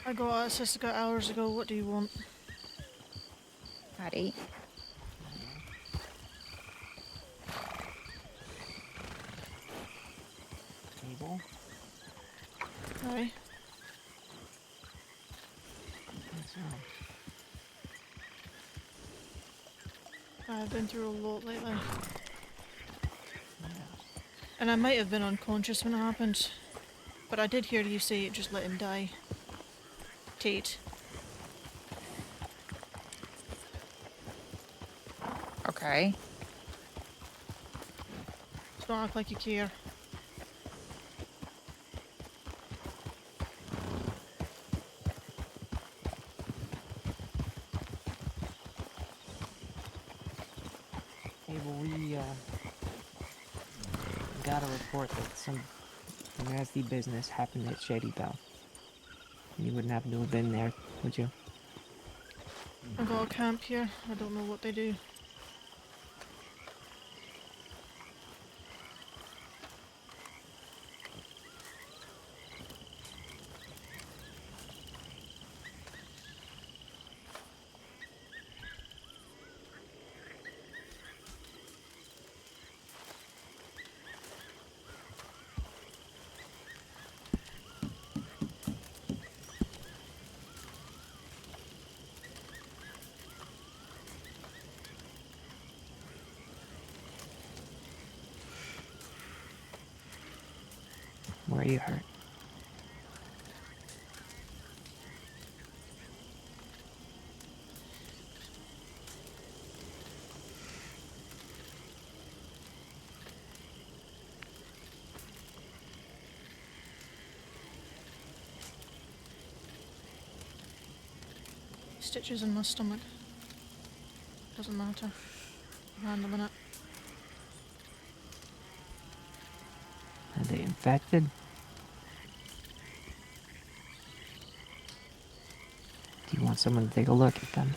I got access to it hours ago. What do you want? I'd eat. Table. Aye. What's I've been through a lot lately. Yeah. And I might have been unconscious when it happened. But I did hear you say just let him die. Tate. Okay. So don't act like you care. Table, we got a report that some nasty business happened at Shady Bell. You wouldn't happen to have been there, would you? I got a camp here. I don't know what they do. Where are you hurt? Stitches in my stomach. Doesn't matter. I'm handling it. Are they infected? Do you want someone to take a look at them?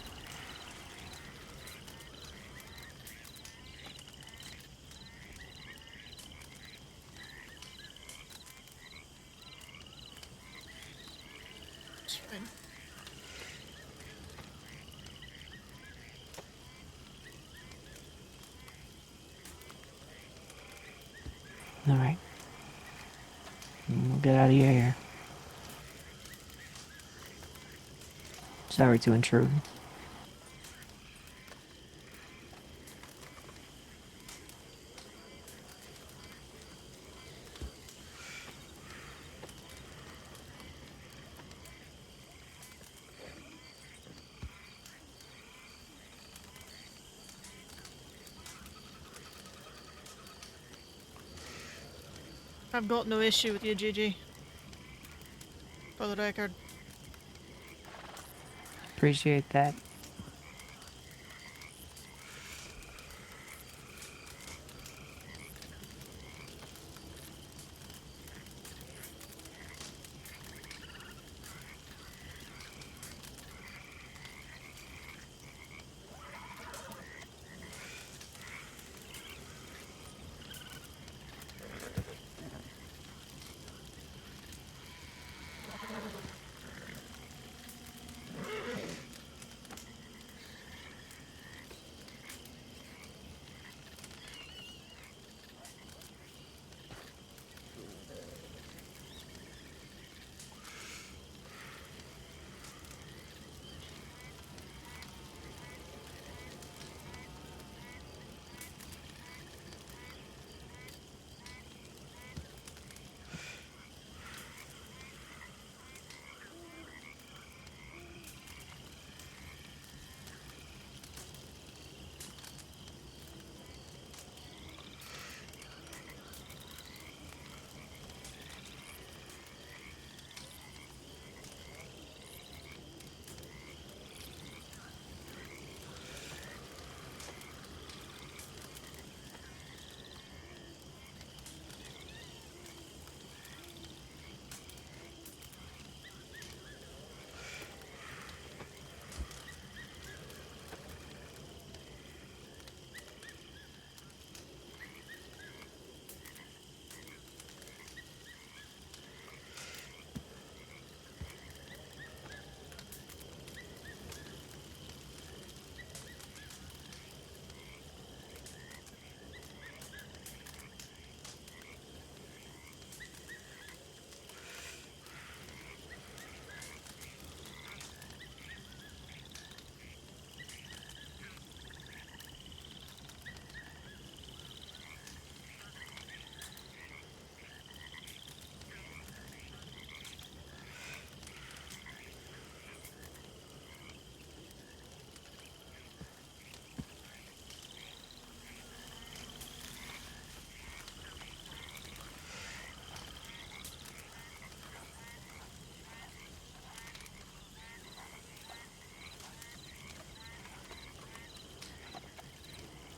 It's fine. Alright. We'll get out of your hair. Sorry to intrude. I've got no issue with you, Gigi. For the record. Appreciate that.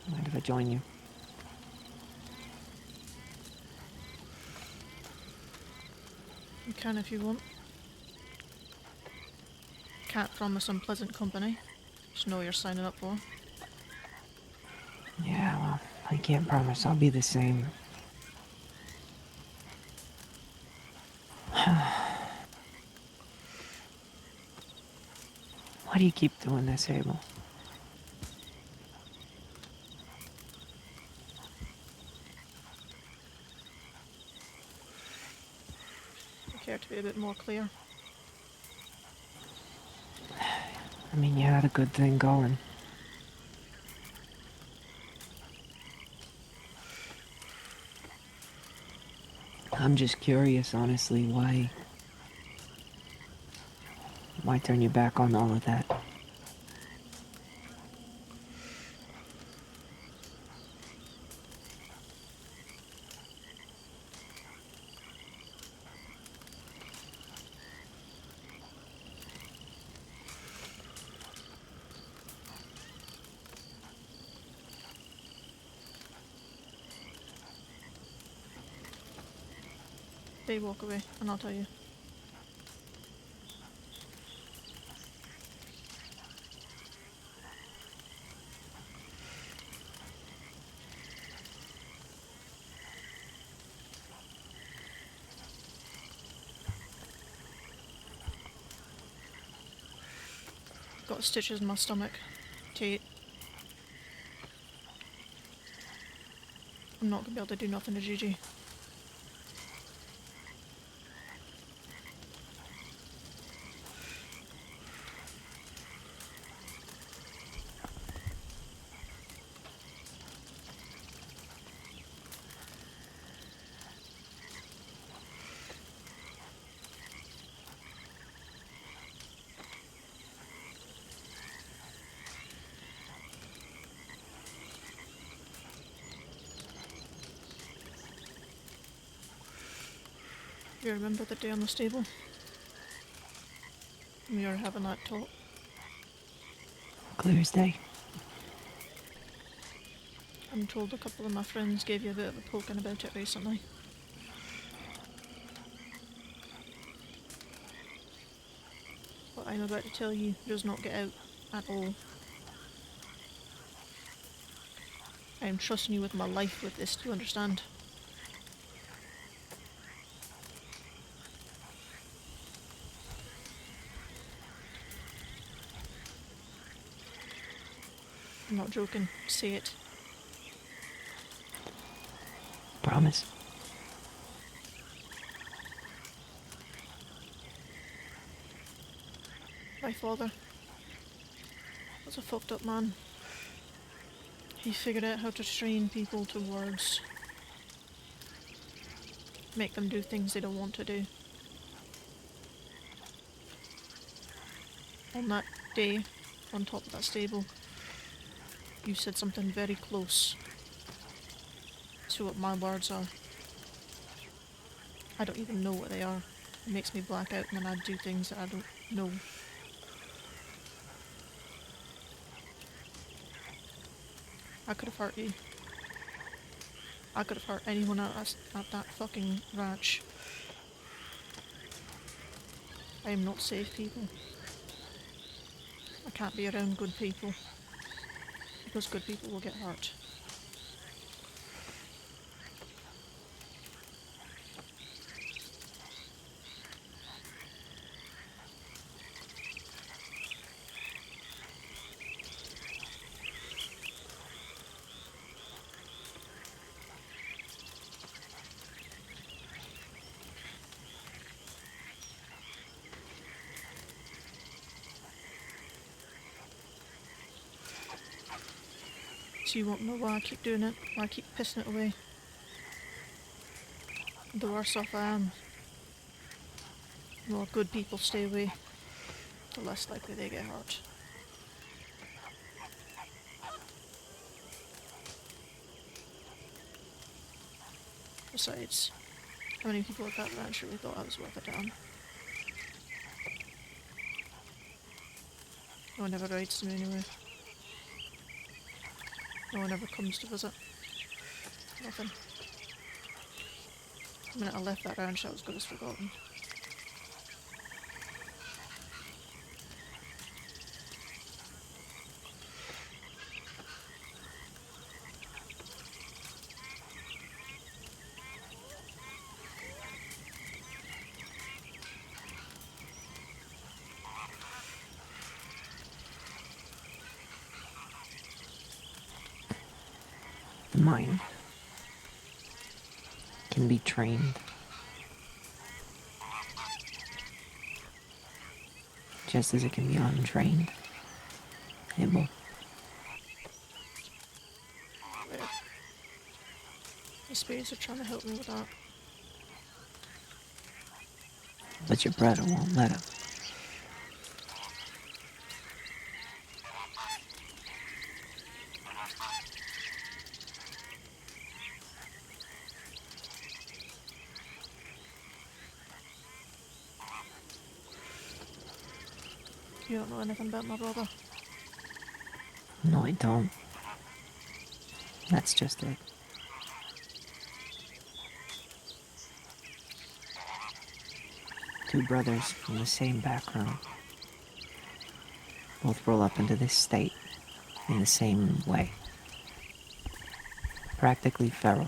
Mind if I join you? You can if you want. Can't promise unpleasant company. Just know what you're signing up for. Yeah, well, I can't promise I'll be the same. Why do you keep doing this, Abel? I care to be a bit more clear. I mean, you had a good thing going. I'm just curious, honestly, why turn your back on all of that? They walk away, and I'll tell you. Got stitches in my stomach. Tate. I'm not gonna be able to do nothing to Gigi. You remember the day on the stable? We were having that talk. Clear as day. I'm told a couple of my friends gave you a bit of a poking about it recently. What I'm about to tell you does not get out at all. I am trusting you with my life with this, do you understand? I'm not joking. Say it. Promise. My father was a fucked up man. He figured out how to train people to words. Make them do things they don't want to do. On that day, on top of that stable, you said something very close to what my words are. I don't even know what they are. It makes me black out when I do things that I don't know. I could have hurt you. I could have hurt anyone at that fucking ranch. I am not safe, people. I can't be around good people. Because good people will get hurt. So you won't know why I keep doing it, why I keep pissing it away. The worse off I am, the more good people stay away, the less likely they get hurt. Besides, how many people at that ranch really thought I was worth a damn? No one ever writes to me anyway. No one ever comes to visit. Nothing. The minute I left that ranch, I was good as forgotten. The mind can be trained. Just as it can be untrained. It will. There. The spirits are trying to help me with that. But your brother won't let him. You don't know anything about my brother. No, I don't. That's just it. Two brothers from the same background. Both roll up into this state in the same way. Practically feral.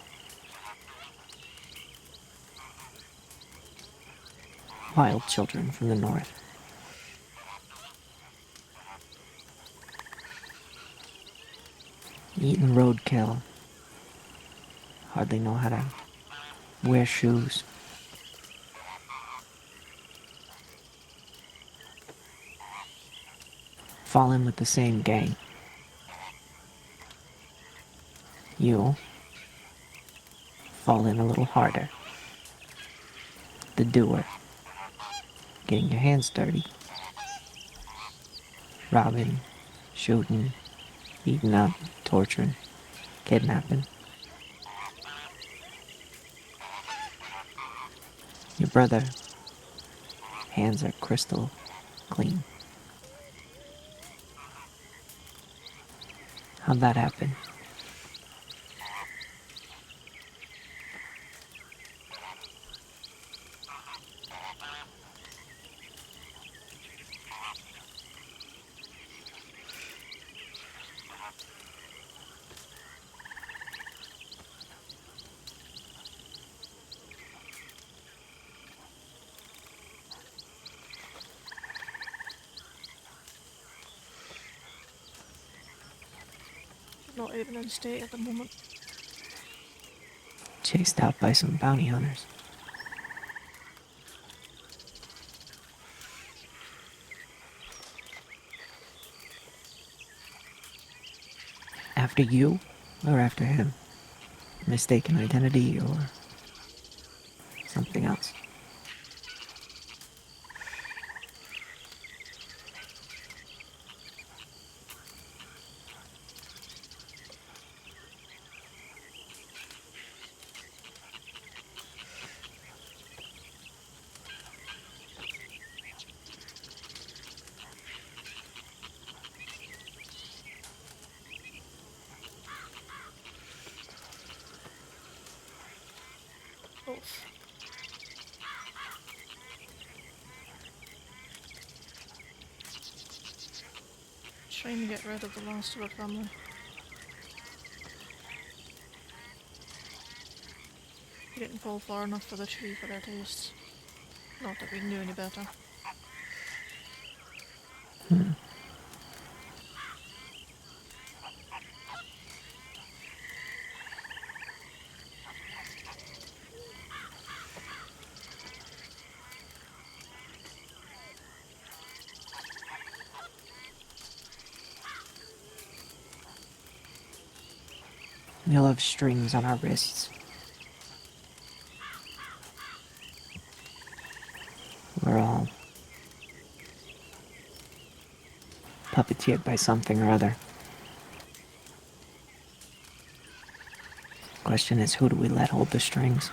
Wild children from the north. Eating roadkill. Hardly know how to wear shoes. Fall in with the same gang. You fall in a little harder. The doer. Getting your hands dirty. Robbing, shooting, eating up, torturing, kidnapping. Your brother, hands are crystal clean. How'd that happen? Not even in state at the moment. Chased out by some bounty hunters. After you or after him? Mistaken identity or something else? Both. Trying to get rid of the last of our family. We didn't fall far enough for the tree for their tastes. Not that we knew any better. We'll have strings on our wrists. We're all puppeteered by something or other. Question is, who do we let hold the strings?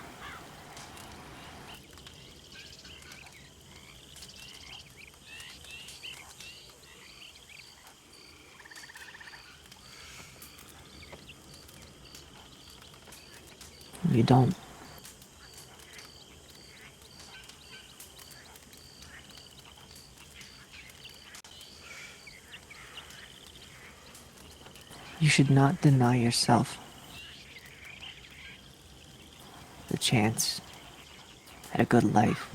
You don't. You should not deny yourself the chance at a good life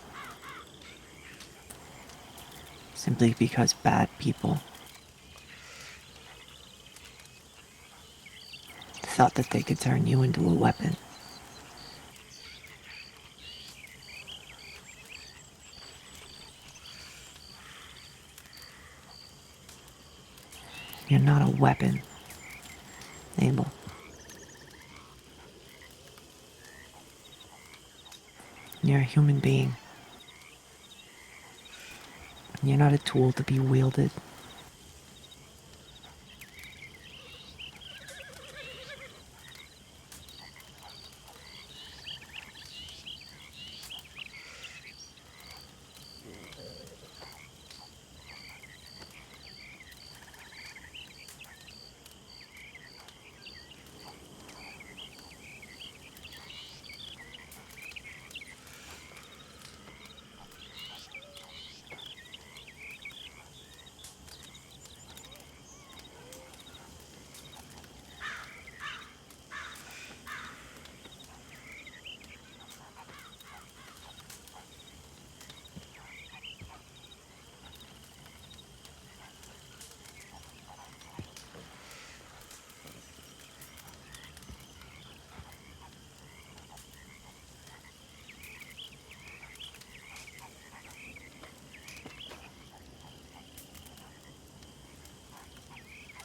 simply because bad people thought that they could turn you into a weapon. You're not a weapon, Abel. You're a human being. You're not a tool to be wielded.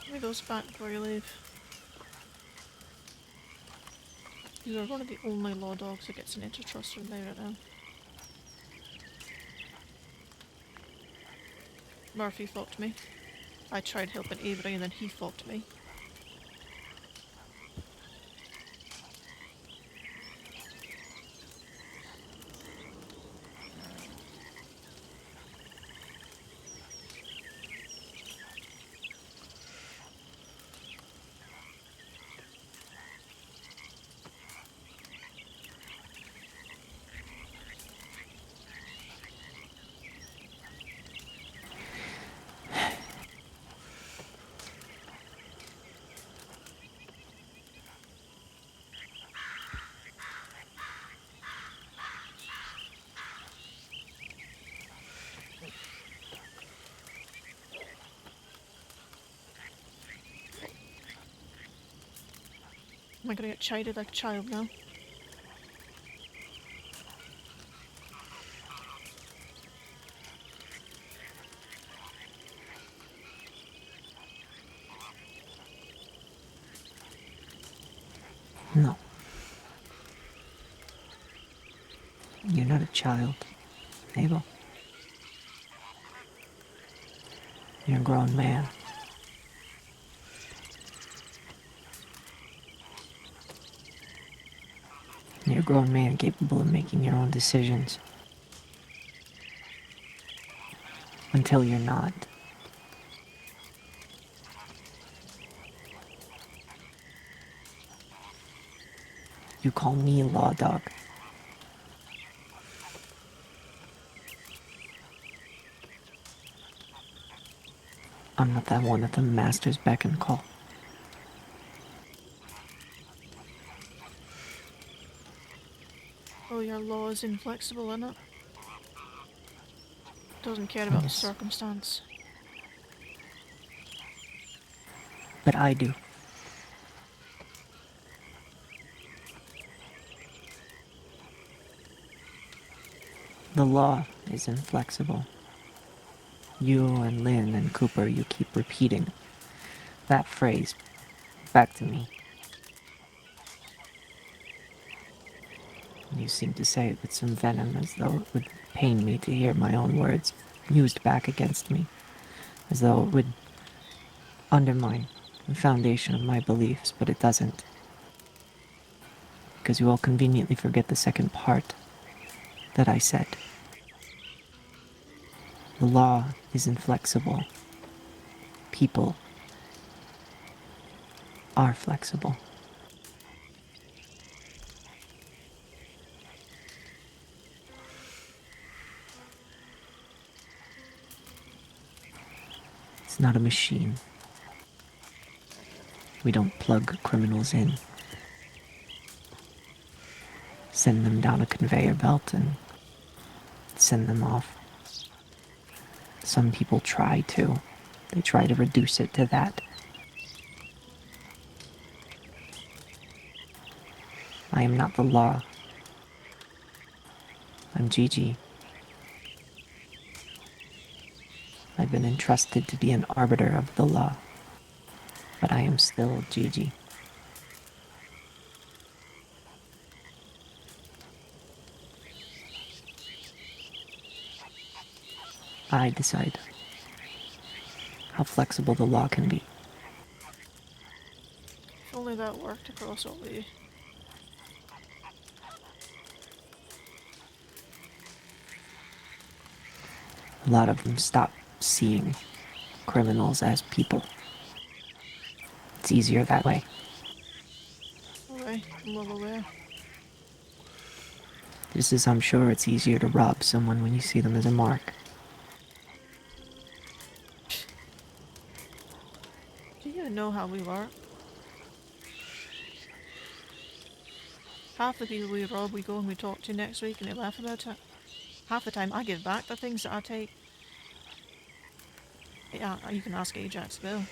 Let me go back before you leave. You are one of the only law dogs that gets an intertrust with me right now. Murphy fucked me. I tried helping Avery and then he fucked me. Am I gonna get chided like a child now? No. You're not a child, Abel. You're a grown man. You're a grown man capable of making your own decisions. Until you're not. You call me a law dog. I'm not that one at the master's beck and call. Oh, your law is inflexible, isn't it? Doesn't care about the Yes. circumstance. But I do. The law is inflexible. You and Lynn and Cooper, you keep repeating that phrase back to me. You seem to say it with some venom, as though it would pain me to hear my own words used back against me, as though it would undermine the foundation of my beliefs, but it doesn't. Because you all conveniently forget the second part that I said. The law is inflexible. People are flexible. It's not a machine. We don't plug criminals in, send them down a conveyor belt, and send them off. Some people try to. They try to reduce it to that. I am not the law. I'm Gigi. I've been entrusted to be an arbiter of the law, but I am still Gigi. I decide how flexible the law can be. If only that worked across all of you. A lot of them stop seeing criminals as people. It's easier that way. Alright, I'm well aware. Just as I'm sure it's easier to rob someone when you see them as a mark. Do you even know how we work? Half the people we rob, we go and we talk to next week and they laugh about it. Half the time I give back the things that I take. Yeah, you can ask Ajax Bill.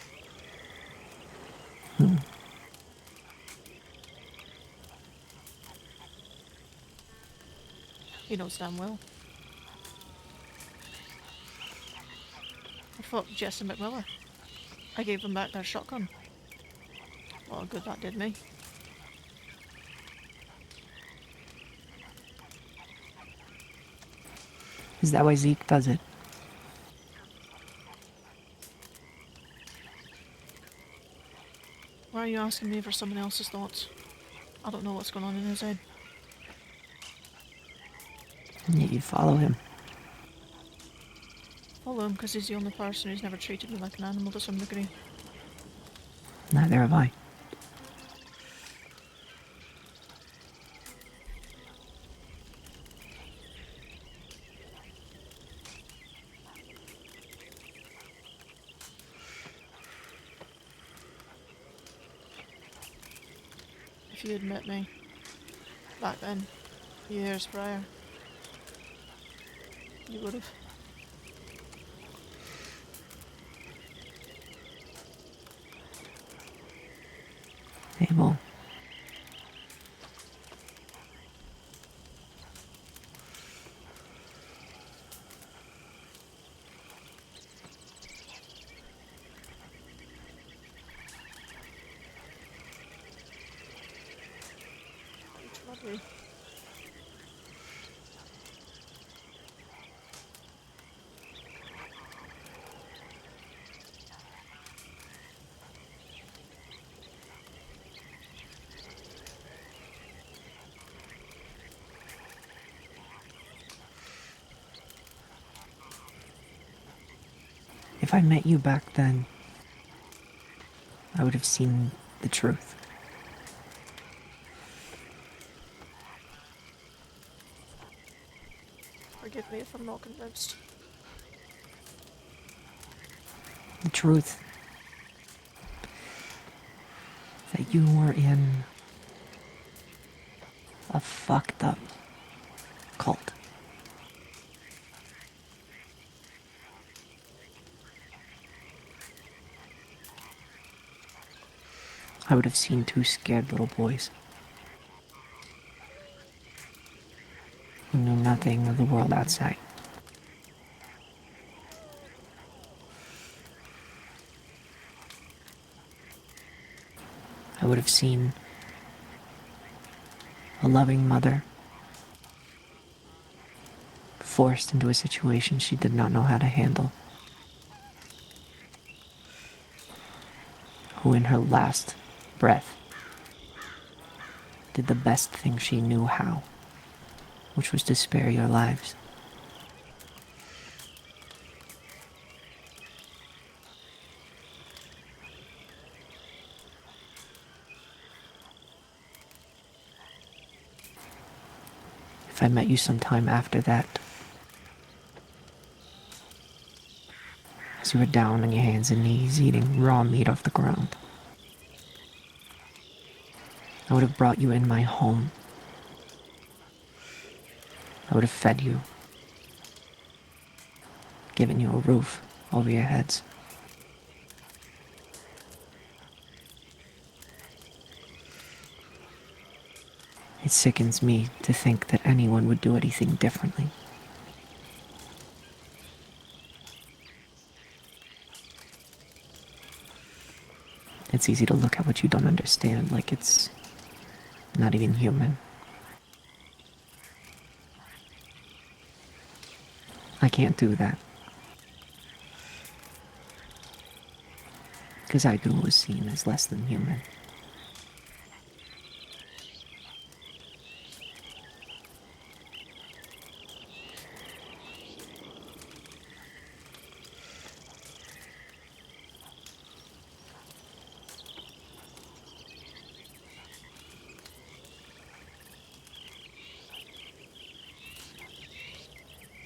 He knows damn well. I fought Jess and McMillan. I gave them back their shotgun. What good that did me. Is that why Zeke does it? Why are you asking me for someone else's thoughts? I don't know what's going on in his head. And yet you follow him. Follow him because he's the only person who's never treated me like an animal to some degree. Neither have I. If you had met me back then, years prior, you would have. Abel. It's lovely. If I met you back then, I would have seen the truth. Forgive me if I'm not convinced. The truth that you were in a fucked up cult. I would have seen two scared little boys who knew nothing of the world outside. I would have seen a loving mother forced into a situation she did not know how to handle, who in her last breath did the best thing she knew how, which was to spare your lives. If I met you sometime after that, as you were down on your hands and knees eating raw meat off the ground. I would have brought you in my home. I would have fed you, given you a roof over your heads. It sickens me to think that anyone would do anything differently. It's easy to look at what you don't understand like it's not even human. I can't do that. Because I do what was seen as less than human.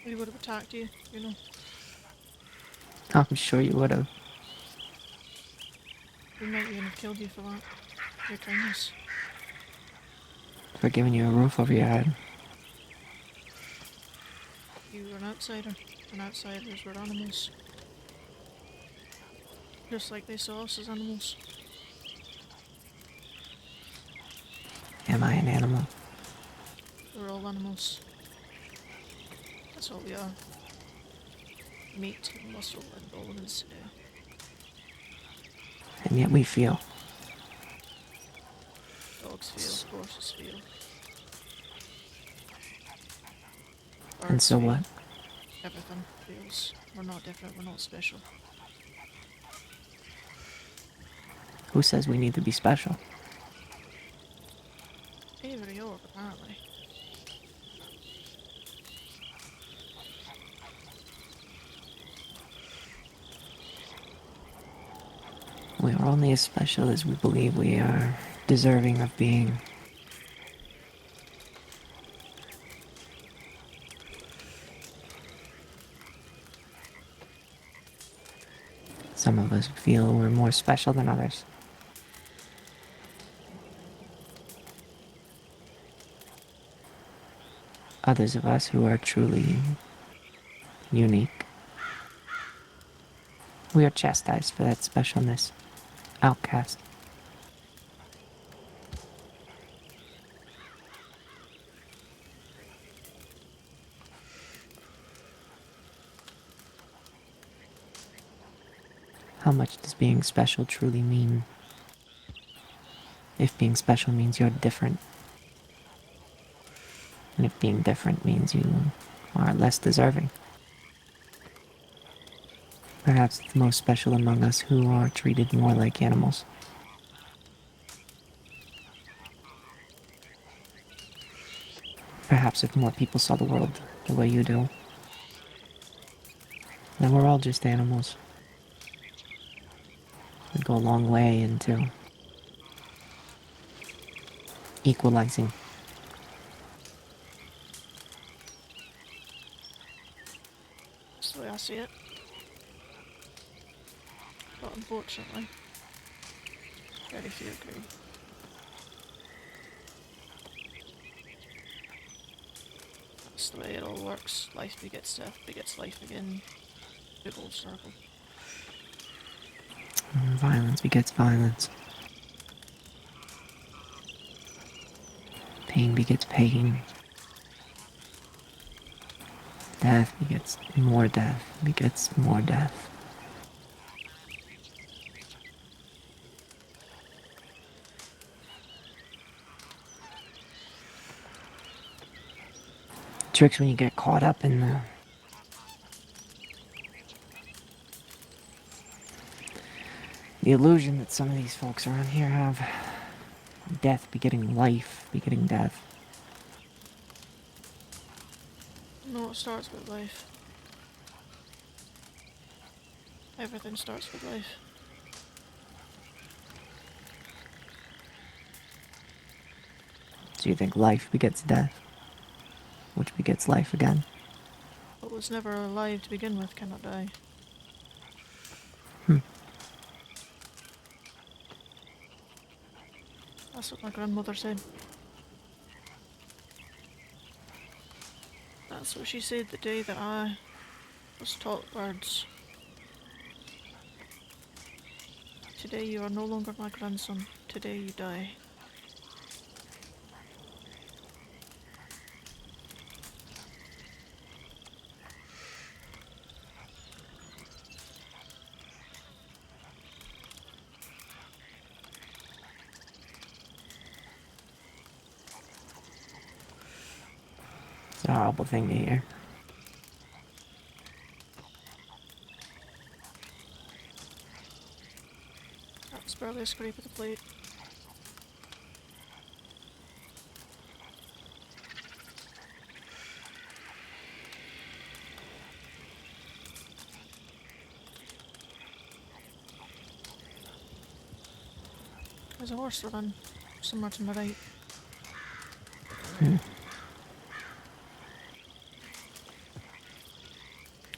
We would have attacked you, you know. I'm sure you would have. We might even have killed you for that. Your kindness. For giving you a roof over your head. You were an outsider, and outsiders were animals. Just like they saw us as animals. Am I an animal? We're all animals. That's all we are. Meat and muscle and bones. And yet we feel. Dogs feel, horses feel. And Birds so feel. what? Everything feels. We're not different, we're not special. Who says we need to be special? Avery Orb, apparently. We are only as special as we believe we are deserving of being. Some of us feel we're more special than others. Others of us who are truly unique. We are chastised for that specialness. Outcast. How much does being special truly mean? If being special means you're different, and if being different means you are less deserving. Perhaps the most special among us who are treated more like animals. Perhaps if more people saw the world the way you do, then we're all just animals. It'd go a long way into equalizing. That's the way I see it. But unfortunately, very few agree. That's the way it all works. Life begets death, begets life again. Big old circle. Violence begets violence. Pain begets pain. Death begets more death, begets more death. Tricks when you get caught up in the illusion that some of these folks around here have. Death begetting life, begetting death. No, it starts with life. Everything starts with life. So you think life begets death, which begets life again. What was never alive to begin with cannot die. That's what my grandmother said. That's what she said the day that I was taught words. Today you are no longer my grandson. Today you die. It's a horrible thing to hear. That's barely a scrape of the plate. There's a horse running somewhere to my right.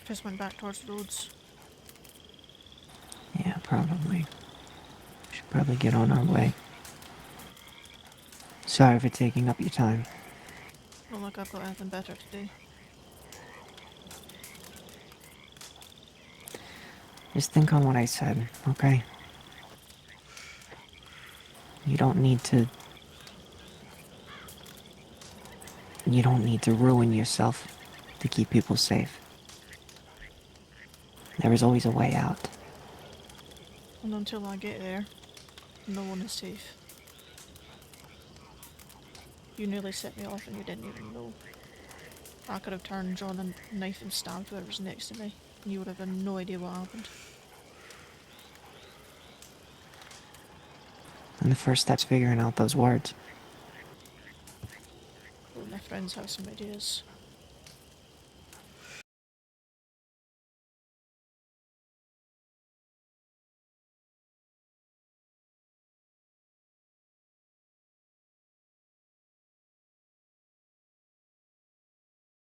Just went back towards the roads. Yeah, probably. Should probably get on our way. Sorry for taking up your time. Not like I've got anything better to do. Just think on what I said, okay? You don't need to... You don't need to ruin yourself to keep people safe. There is always a way out. And until I get there, no one is safe. You nearly set me off and you didn't even know. I could have turned, drawn a knife and stabbed whoever was next to me, and you would have had no idea what happened. And the first step's figuring out those words. Well, my friends have some ideas.